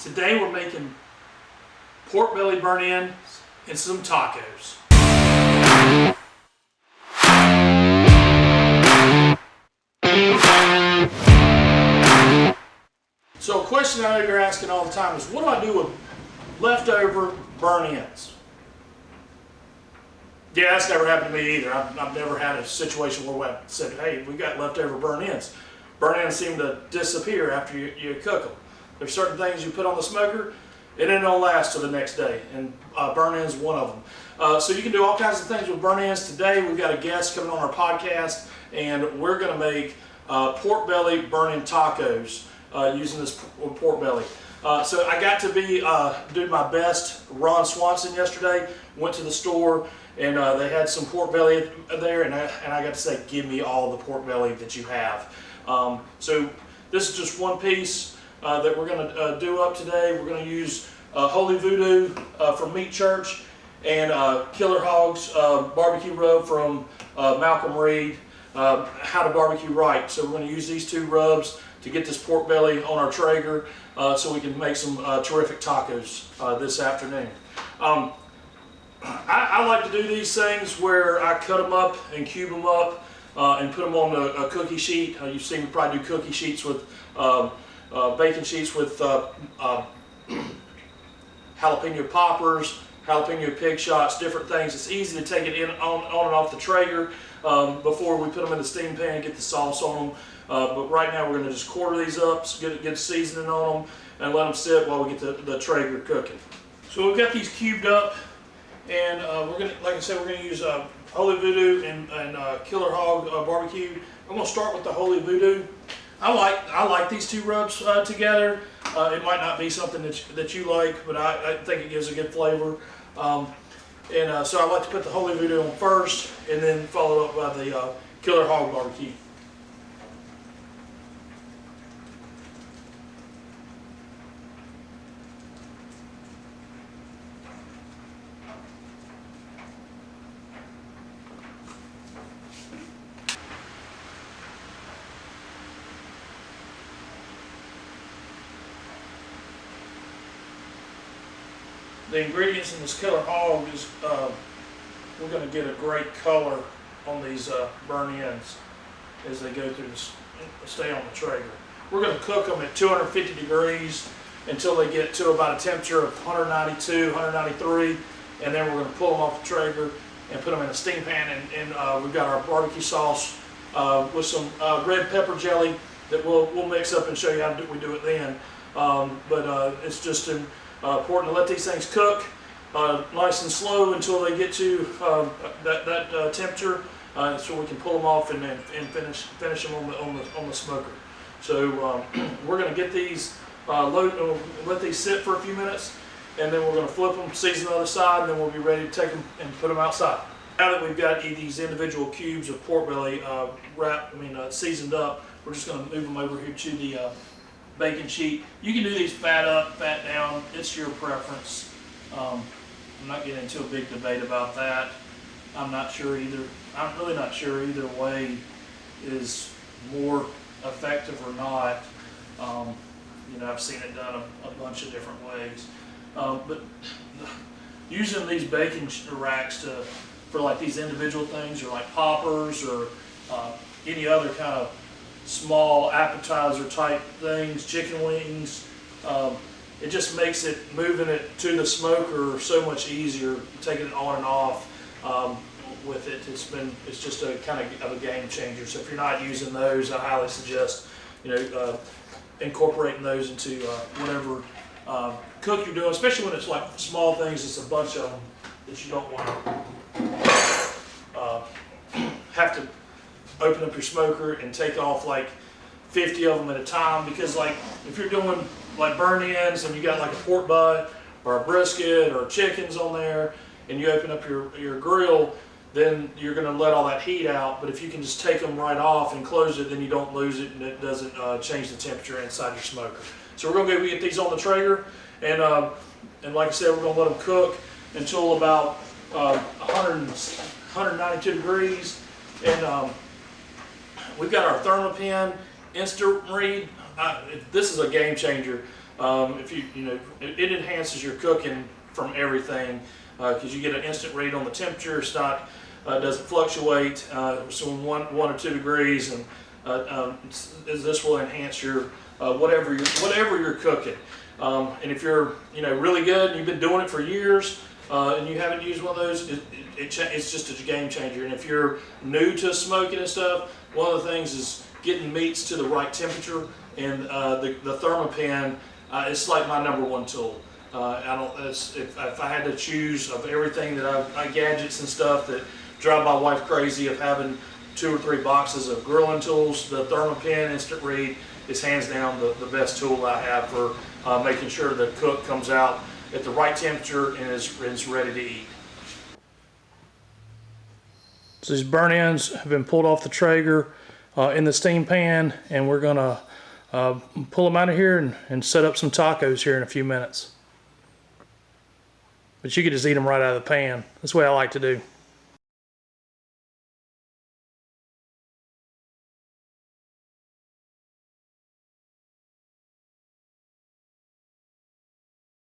Today we're making pork belly burnt-ends and some tacos. So a question I know you're asking all the time is, what do I do with leftover burnt-ends? Yeah, that's never happened to me either. I've never had a situation where I said, hey, we got leftover burnt-ends. Burnt-ends seem to disappear after you cook them. There's certain things you put on the smoker, and it don't last till the next day, and burnt-ends is one of them. So you can do all kinds of things with burnt-ends. Today we've got a guest coming on our podcast, and we're going to make pork belly burnt-end tacos using this pork belly. So I got to do my best Ron Swanson yesterday. Went to the store, and they had some pork belly there, and I got to say, give me all the pork belly that you have. So this is just one piece that we're going to do up today. We're going to use Holy Voodoo from Meat Church and Killer Hogs barbecue rub from Malcolm Reed, howtobbqright. So we're going to use these two rubs to get this pork belly on our Traeger so we can make some terrific tacos this afternoon. I like to do these things where I cut them up and cube them up and put them on a cookie sheet. You've seen me probably do cookie sheets with bacon sheets with jalapeno poppers, jalapeno pig shots, different things. It's easy to take it on and off the Traeger before we put them in the steam pan and get the sauce on them. But right now we're going to just quarter these up, get seasoning on them, and let them sit while we get the Traeger cooking. So we've got these cubed up, and we're going to, like I said, we're going to use Holy Voodoo and Killer Hog barbecue. I'm going to start with the Holy Voodoo. I like these two rubs together. It might not be something that you like, but I think it gives a good flavor. So I like to put the Holy Voodoo on first, and then follow up by the Killer Hog barbecue. The ingredients in this Killer Hog is we're going to get a great color on these burnt ends as they go through stay on the Traeger. We're going to cook them at 250 degrees until they get to about a temperature of 192, 193, and then we're going to pull them off the Traeger and put them in a steam pan. And we've got our barbecue sauce with some red pepper jelly that we'll mix up and show you how we do it then. But it's just important to let these things cook nice and slow until they get to that temperature, so we can pull them off and finish them on the smoker. So we're going to get these let these sit for a few minutes, and then we're going to flip them, season the other side, and then we'll be ready to take them and put them outside. Now that we've got these individual cubes of pork belly seasoned up, we're just going to move them over here to the bacon sheet. You can do these fat up, fat down. It's your preference. I'm not getting into a big debate about that. I'm really not sure either way is more effective or not. I've seen it done a bunch of different ways. But using these bacon racks for like these individual things, or like poppers, or any other kind of small appetizer type things, chicken wings, it just makes it moving it to the smoker so much easier, taking it on and off with it. It's just a kind of a game changer. So if you're not using those, I highly suggest incorporating those into whatever cook you're doing, especially when it's like small things. It's a bunch of them that you don't want to have to open up your smoker and take off like 50 of them at a time, because like if you're doing like burnt ends and you got like a pork butt or a brisket or chickens on there, and you open up your grill, then you're going to let all that heat out. But if you can just take them right off and close it, then you don't lose it, and it doesn't change the temperature inside your smoker. So we're going to go get these on the Traeger, and like I said, we're going to let them cook until about 192 degrees. And we've got our Thermopen Instant Read. This is a game changer. If it enhances your cooking from everything, because you get an instant read on the temperature. It's not doesn't fluctuate. So in one or 2 degrees, and this will enhance your whatever you're cooking. And if you're really good and you've been doing it for years and you haven't used one of those, it's just a game changer. And if you're new to smoking and stuff, one of the things is getting meats to the right temperature. And the Thermapan, it's like my #1 tool. If I had to choose of everything that I gadgets and stuff that drive my wife crazy of having 2 or 3 boxes of grilling tools, the Thermapan Instant Read is hands down the best tool I have for making sure the cook comes out at the right temperature and is ready to eat. So these burnt ends have been pulled off the Traeger in the steam pan, and we're gonna pull them out of here and set up some tacos here in a few minutes. But you could just eat them right out of the pan. That's the way I like to do.